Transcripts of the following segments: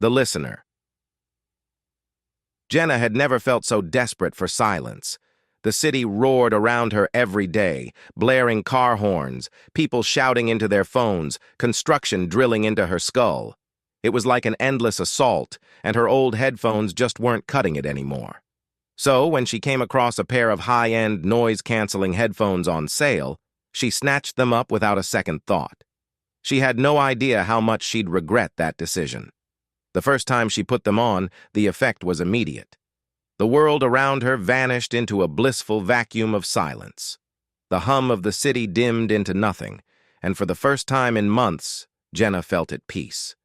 The listener. Jenna had never felt so desperate for silence. The city roared around her every day, blaring car horns, people shouting into their phones, construction drilling into her skull. It was like an endless assault, and her old headphones just weren't cutting it anymore. So, when she came across a pair of high-end, noise-canceling headphones on sale, she snatched them up without a second thought. She had no idea how much she'd regret that decision. The first time she put them on, the effect was immediate. The world around her vanished into a blissful vacuum of silence. The hum of the city dimmed into nothing, and for the first time in months, Jenna felt at peace.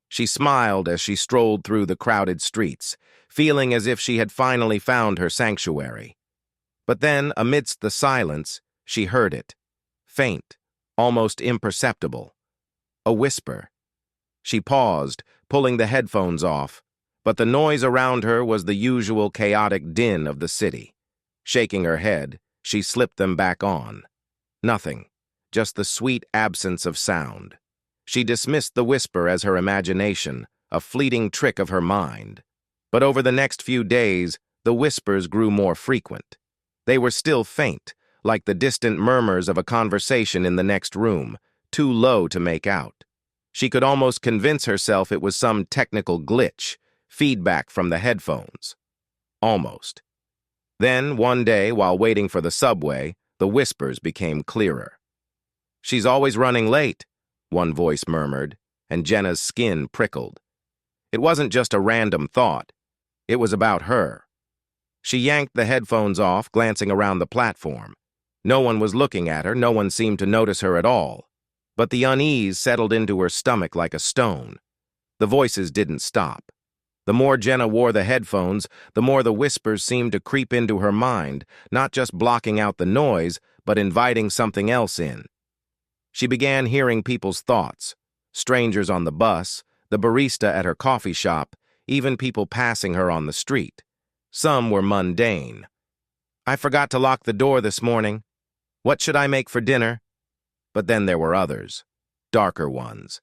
She smiled as she strolled through the crowded streets, feeling as if she had finally found her sanctuary. But then, amidst the silence, she heard it. Faint, almost imperceptible. A whisper. She paused, pulling the headphones off, but the noise around her was the usual chaotic din of the city. Shaking her head, she slipped them back on. Nothing, just the sweet absence of sound. She dismissed the whisper as her imagination, a fleeting trick of her mind. But over the next few days, the whispers grew more frequent. They were still faint, like the distant murmurs of a conversation in the next room, too low to make out. She could almost convince herself it was some technical glitch, feedback from the headphones. Almost. Then, one day, while waiting for the subway, the whispers became clearer. "She's always running late," one voice murmured, and Jenna's skin prickled. It wasn't just a random thought. It was about her. She yanked the headphones off, glancing around the platform. No one was looking at her, no one seemed to notice her at all. But the unease settled into her stomach like a stone. The voices didn't stop. The more Jenna wore the headphones, the more the whispers seemed to creep into her mind, not just blocking out the noise, but inviting something else in. She began hearing people's thoughts, strangers on the bus, the barista at her coffee shop, even people passing her on the street. Some were mundane. "I forgot to lock the door this morning. What should I make for dinner?" But then there were others, darker ones.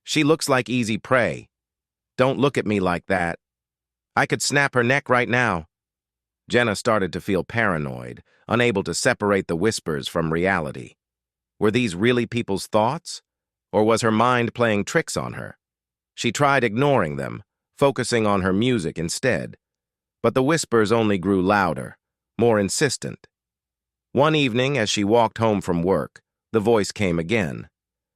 "She looks like easy prey. Don't look at me like that. I could snap her neck right now." Jenna started to feel paranoid, unable to separate the whispers from reality. Were these really people's thoughts? Or was her mind playing tricks on her? She tried ignoring them, focusing on her music instead. But the whispers only grew louder, more insistent. One evening, as she walked home from work, the voice came again.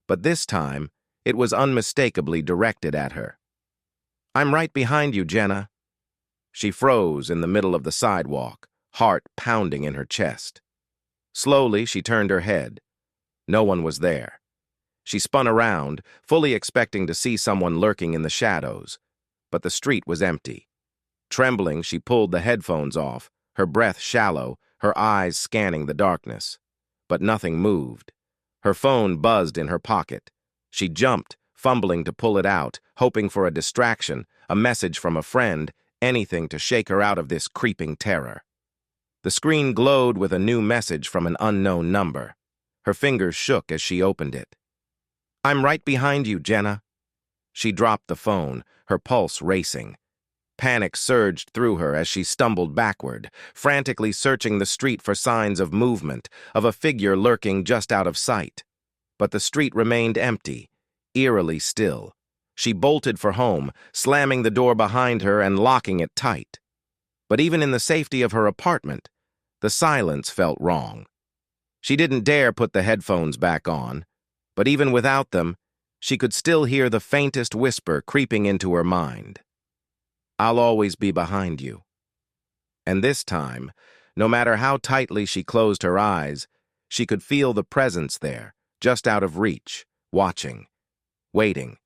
But this time, it was unmistakably directed at her. "I'm right behind you, Jenna." She froze in the middle of the sidewalk, heart pounding in her chest. Slowly, she turned her head. No one was there. She spun around, fully expecting to see someone lurking in the shadows. But the street was empty. Trembling, she pulled the headphones off, her breath shallow, her eyes scanning the darkness. But nothing moved. Her phone buzzed in her pocket. She jumped, fumbling to pull it out, hoping for a distraction, a message from a friend, anything to shake her out of this creeping terror. The screen glowed with a new message from an unknown number. Her fingers shook as she opened it. "I'm right behind you, Jenna." She dropped the phone, her pulse racing. Panic surged through her as she stumbled backward, frantically searching the street for signs of movement, of a figure lurking just out of sight. But the street remained empty, eerily still. She bolted for home, slamming the door behind her and locking it tight. But even in the safety of her apartment, the silence felt wrong. She didn't dare put the headphones back on, but even without them, she could still hear the faintest whisper creeping into her mind. "I'll always be behind you." And this time, no matter how tightly she closed her eyes, she could feel the presence there, just out of reach, watching, waiting,